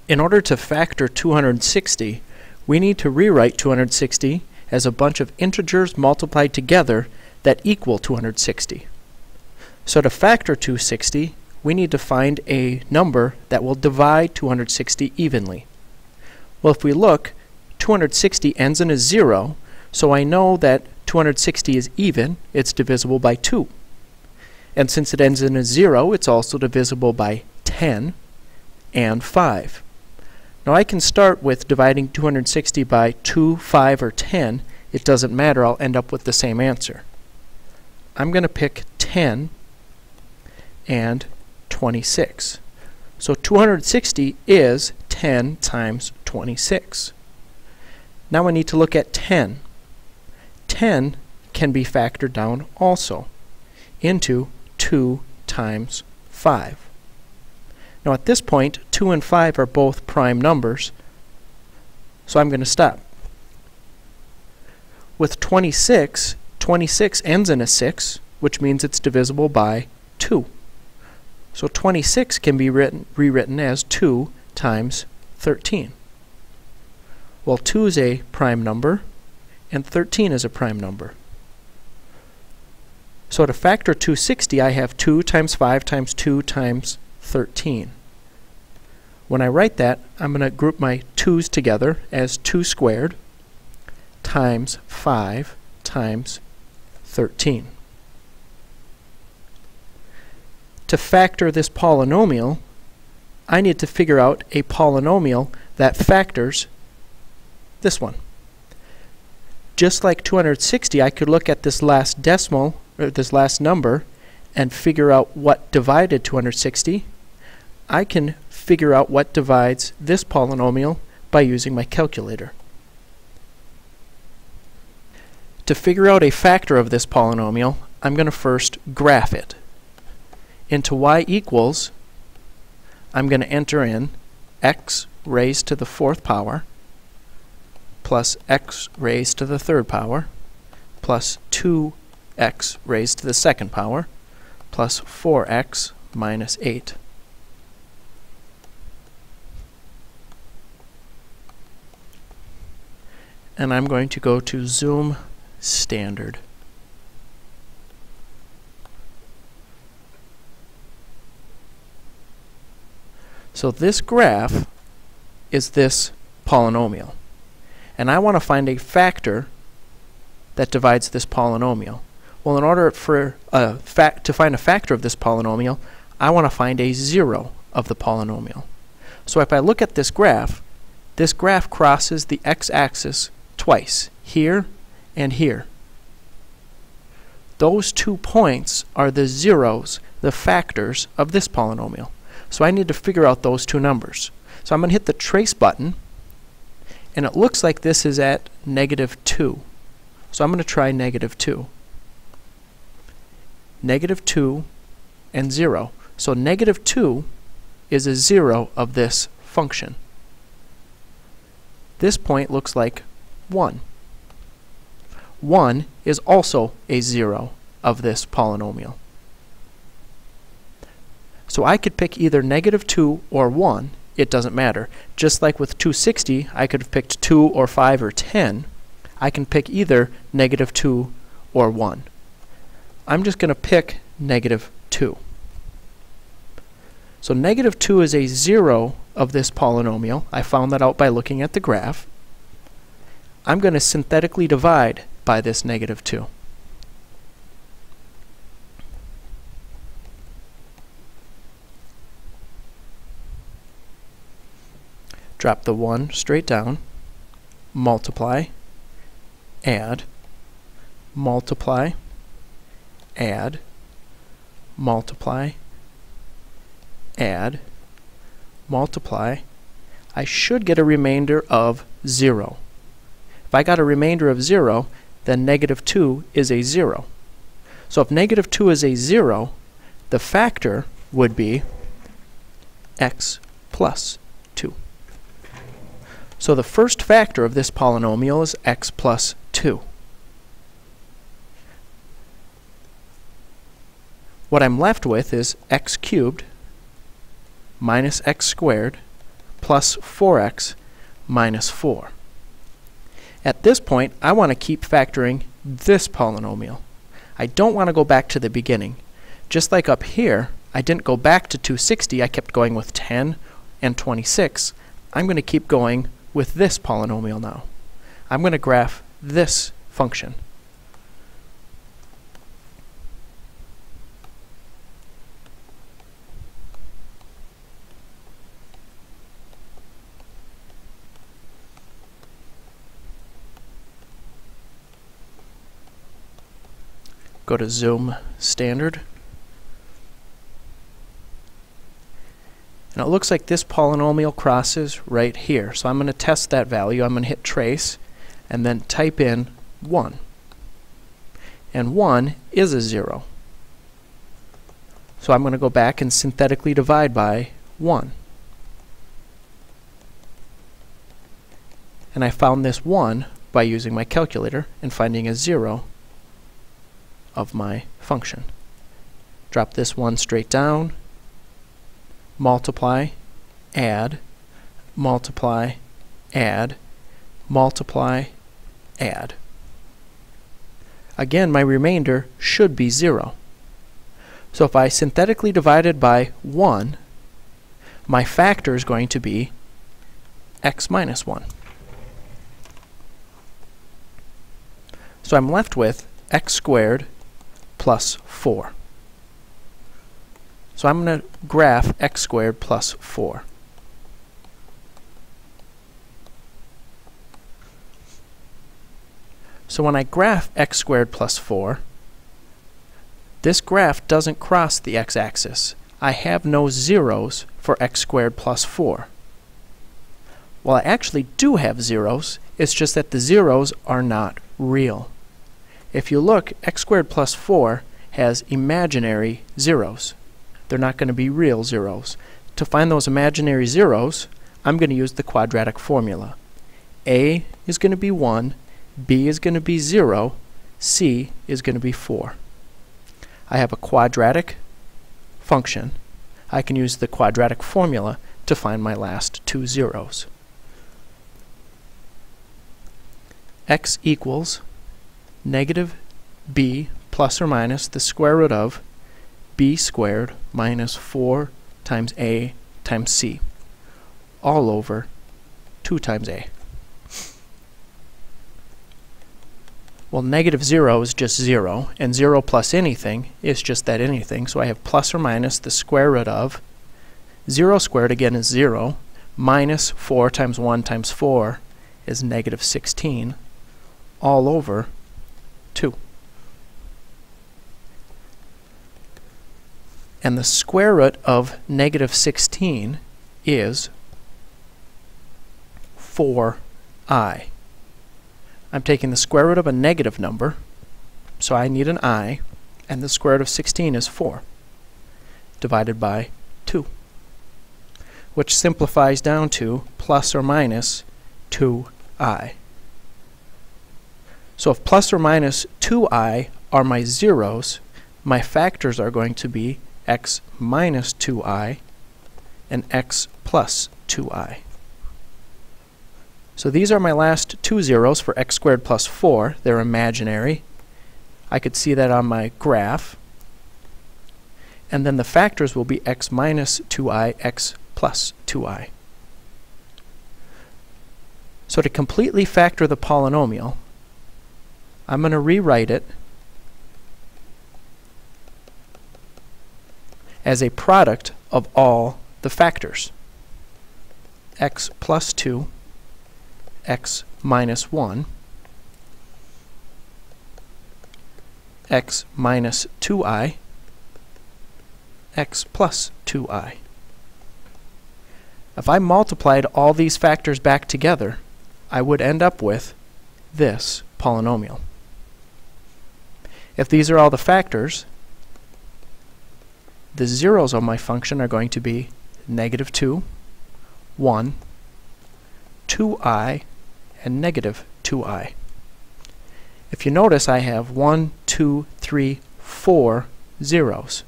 In order to factor 260, we need to rewrite 260 as a bunch of integers multiplied together that equal 260. So to factor 260, we need to find a number that will divide 260 evenly. Well, if we look, 260 ends in a 0, so I know that 260 is even, it's divisible by 2. And since it ends in a 0, it's also divisible by 10 and 5. Now I can start with dividing 260 by 2, 5, or 10. It doesn't matter, I'll end up with the same answer. I'm going to pick 10 and 26. So 260 is 10 times 26. Now I need to look at 10. 10 can be factored down also into 2 times 5. Now at this point, 2 and 5 are both prime numbers, so I'm going to stop. With 26, 26 ends in a 6, which means it's divisible by 2. So 26 can be rewritten as 2 times 13. Well, 2 is a prime number, and 13 is a prime number. So to factor 260, I have 2 times 5 times 2 times 13. When I write that, I'm going to group my 2's together as 2 squared times 5 times 13. To factor this polynomial, I need to figure out a polynomial that factors this one. Just like 260, I could look at this last decimal, or this last number, and figure out what divided 260. I can figure out what divides this polynomial by using my calculator. To figure out a factor of this polynomial, I'm going to first graph it. Into y equals, I'm going to enter in x raised to the 4th power plus x raised to the 3rd power plus 2x raised to the 2nd power plus 4x minus 8. And I'm going to go to Zoom Standard. So this graph is this polynomial. And I want to find a factor that divides this polynomial. Well, in order for to find a factor of this polynomial, I want to find a 0 of the polynomial. So if I look at this graph crosses the x-axis twice, here and here. Those 2 points are the zeros, the factors of this polynomial. So I need to figure out those 2 numbers. So I'm going to hit the trace button, and it looks like this is at -2. So I'm going to try -2. -2 and 0. So -2 is a 0 of this function. This point looks like 1. 1 is also a 0 of this polynomial. So I could pick either -2 or 1. It doesn't matter. Just like with 260, I could have picked 2 or 5 or 10. I can pick either -2 or 1. I'm just going to pick -2. So -2 is a 0 of this polynomial. I found that out by looking at the graph. I'm going to synthetically divide by this -2. Drop the 1 straight down, multiply, add, multiply, add, multiply, add, multiply. I should get a remainder of 0. If I got a remainder of 0, then -2 is a 0. So if -2 is a 0, the factor would be x plus 2. So the first factor of this polynomial is x plus 2. What I'm left with is x cubed minus x squared plus 4x minus 4. At this point, I want to keep factoring this polynomial. I don't want to go back to the beginning. Just like up here, I didn't go back to 260, I kept going with 10 and 26. I'm going to keep going with this polynomial now. I'm going to graph this function. Go to Zoom Standard. And it looks like this polynomial crosses right here. So I'm going to test that value. I'm going to hit trace and then type in 1. And 1 is a 0. So I'm going to go back and synthetically divide by 1. And I found this 1 by using my calculator and finding a 0 of my function. Drop this 1 straight down, multiply, add, multiply, add, multiply, add. Again, my remainder should be 0. So if I synthetically divide it by 1, my factor is going to be x minus 1. So I'm left with x squared plus 4. So I'm going to graph x squared plus 4. So when I graph x squared plus 4, this graph doesn't cross the x-axis. I have no zeros for x squared plus 4. Well, I actually do have zeros, it's just that the zeros are not real. If you look, x squared plus 4 has imaginary zeros. They're not going to be real zeros. To find those imaginary zeros, I'm going to use the quadratic formula. A is going to be 1, B is going to be 0, C is going to be 4. I have a quadratic function. I can use the quadratic formula to find my last two zeros. X equals negative b plus or minus the square root of b squared minus 4 times a times c, all over 2 times a. Well, negative 0 is just 0, and 0 plus anything is just that anything, so I have plus or minus the square root of 0 squared, again, is 0, minus 4 times 1 times 4 is negative 16, all over 2. And the square root of negative 16 is 4i. I'm taking the square root of a negative number, so I need an I, and the square root of 16 is 4, divided by 2, which simplifies down to plus or minus 2i. So if plus or minus 2i are my zeros, my factors are going to be x minus 2i and x plus 2i. So these are my last two zeros for x squared plus 4. They're imaginary. I could see that on my graph. And then the factors will be x minus 2i, x plus 2i. So to completely factor the polynomial, I'm going to rewrite it as a product of all the factors. X plus 2, x minus 1, x minus 2i, x plus 2i. If I multiplied all these factors back together, I would end up with this polynomial. If these are all the factors, the zeros of my function are going to be negative 2, 1, 2i, and negative 2i. If you notice, I have 1, 2, 3, 4 zeros.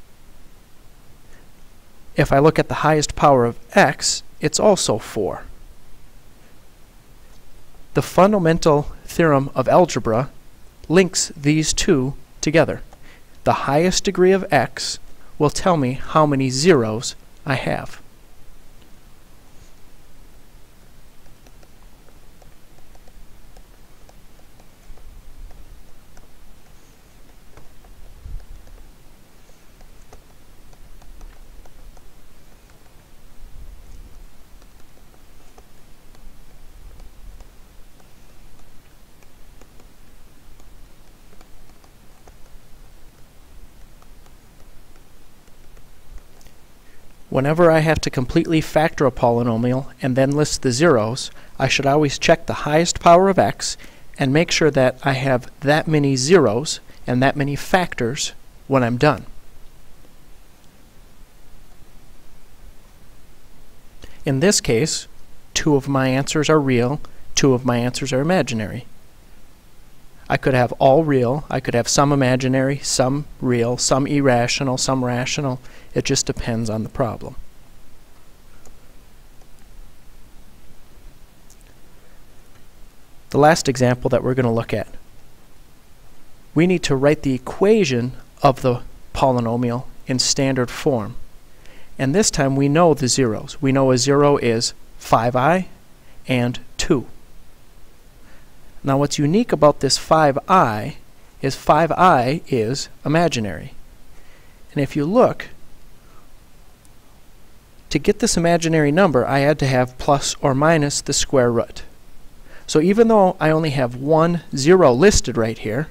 If I look at the highest power of x, it's also 4. The fundamental theorem of algebra links these two together. The highest degree of x will tell me how many zeros I have. Whenever I have to completely factor a polynomial and then list the zeros, I should always check the highest power of x and make sure that I have that many zeros and that many factors when I'm done. In this case, 2 of my answers are real, 2 of my answers are imaginary. I could have all real, I could have some imaginary, some real, some irrational, some rational. It just depends on the problem. The last example that we're going to look at. We need to write the equation of the polynomial in standard form. And this time we know the zeros. We know a zero is 5i and 2. Now what's unique about this 5i is imaginary. And if you look, to get this imaginary number I had to have plus or minus the square root. So even though I only have one zero listed right here,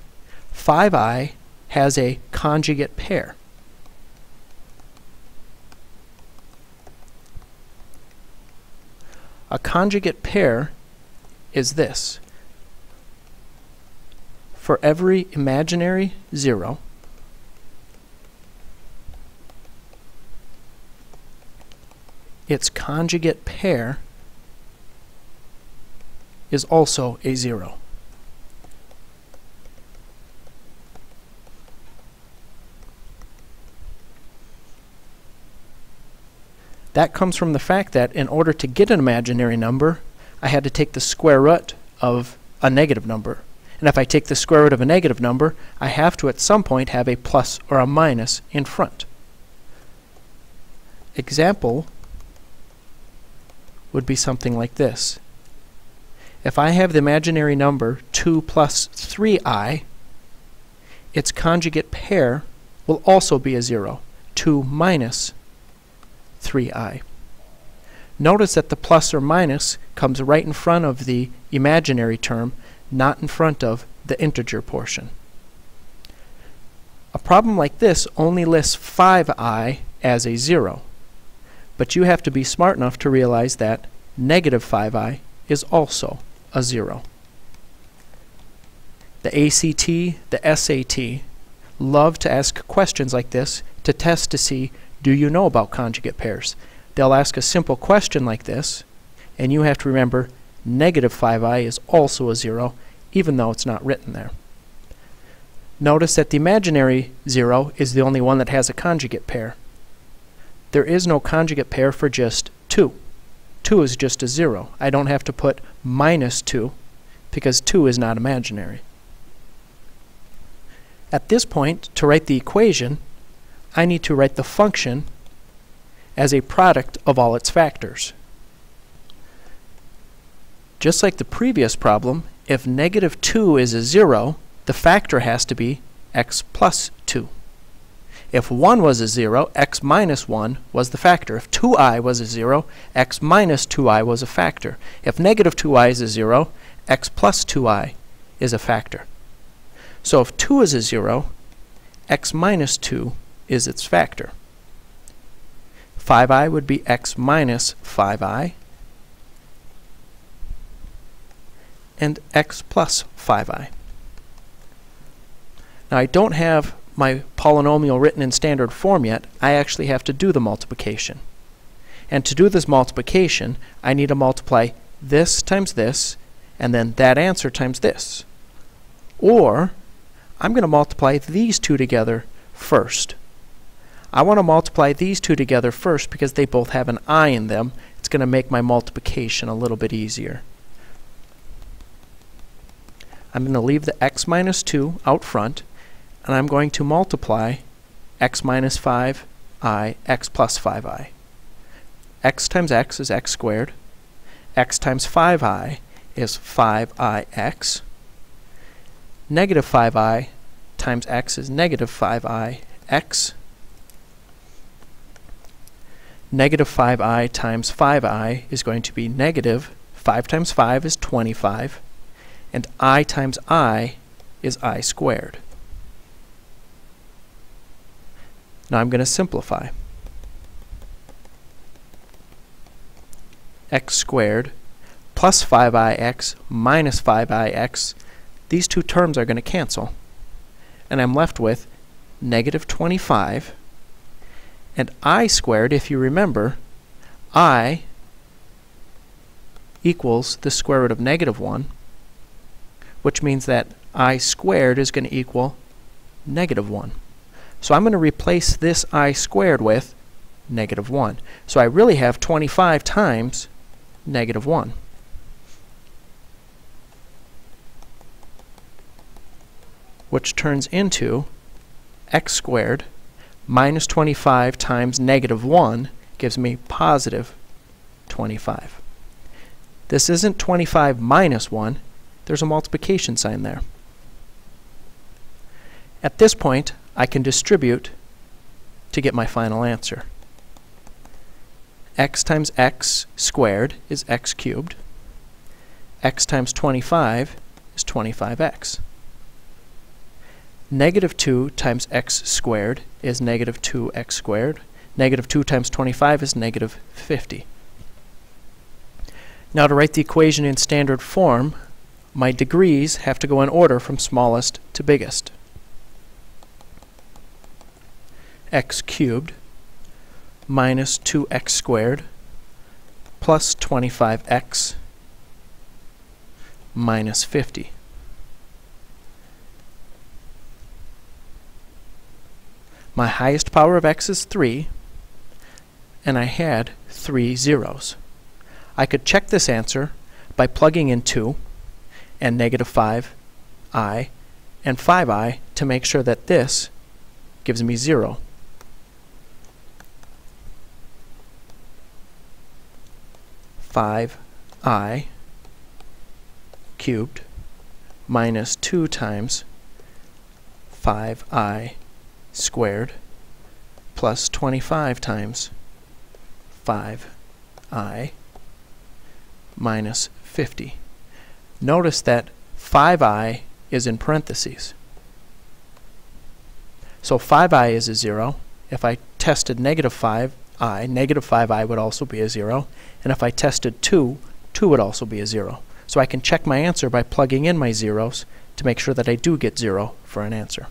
5i has a conjugate pair. A conjugate pair is this. For every imaginary zero, its conjugate pair is also a zero. That comes from the fact that in order to get an imaginary number, I had to take the square root of a negative number. And if I take the square root of a negative number, I have to at some point have a plus or a minus in front. Example would be something like this. If I have the imaginary number 2 plus 3i, its conjugate pair will also be a 0, 2 minus 3i. Notice that the plus or minus comes right in front of the imaginary term, not in front of the integer portion. A problem like this only lists 5i as a 0, but you have to be smart enough to realize that negative 5i is also a 0. The ACT, the SAT love to ask questions like this to test to see, do you know about conjugate pairs? They'll ask a simple question like this, and you have to remember negative 5i is also a 0, even though it's not written there. Notice that the imaginary 0 is the only one that has a conjugate pair. There is no conjugate pair for just 2. 2 is just a 0. I don't have to put minus 2 because 2 is not imaginary. At this point, to write the equation, I need to write the function as a product of all its factors. Just like the previous problem, if negative 2 is a 0, the factor has to be x plus 2. If 1 was a 0, x minus 1 was the factor. If 2i was a 0, x minus 2i was a factor. If negative 2i is a 0, x plus 2i is a factor. So if 2 is a 0, x minus 2 is its factor. 5i would be x minus 5i, and x plus 5i. Now I don't have my polynomial written in standard form yet. I actually have to do the multiplication. And to do this multiplication, I need to multiply this times this, and then that answer times this. Or I'm going to multiply these two together first. I want to multiply these two together first because they both have an I in them. It's going to make my multiplication a little bit easier. I'm going to leave the x minus 2 out front, and I'm going to multiply x minus 5i, x plus 5i. X times x is x squared. X times 5i is 5ix. Negative 5i times x is negative 5ix. Negative 5i times 5i is going to be negative 5 times 5 is 25. And I times I is I squared. Now I'm going to simplify. X squared plus 5ix minus 5ix, these two terms are going to cancel. And I'm left with negative 25. And I squared, if you remember, I equals the square root of negative 1, which means that I squared is going to equal negative 1. So I'm going to replace this I squared with negative 1. So I really have 25 times negative 1. Which turns into x squared minus 25 times negative 1 gives me positive 25. This isn't 25 minus 1. There's a multiplication sign there. At this point, I can distribute to get my final answer. X times x squared is x cubed. X times 25 is 25x. Negative 2 times x squared is negative 2x squared. Negative 2 times 25 is negative 50. Now to write the equation in standard form, my degrees have to go in order from smallest to biggest. X cubed minus 2x squared plus 25x minus 50. My highest power of x is 3, and I had 3 zeros. I could check this answer by plugging in 2 and negative 5i and 5i to make sure that this gives me 0. I cubed minus 2 times 5i squared plus 25 times 5i minus 50. Notice that 5i is in parentheses. So 5i is a 0. If I tested negative 5i, negative 5i would also be a 0. And if I tested 2, 2 would also be a 0. So I can check my answer by plugging in my zeros to make sure that I do get 0 for an answer.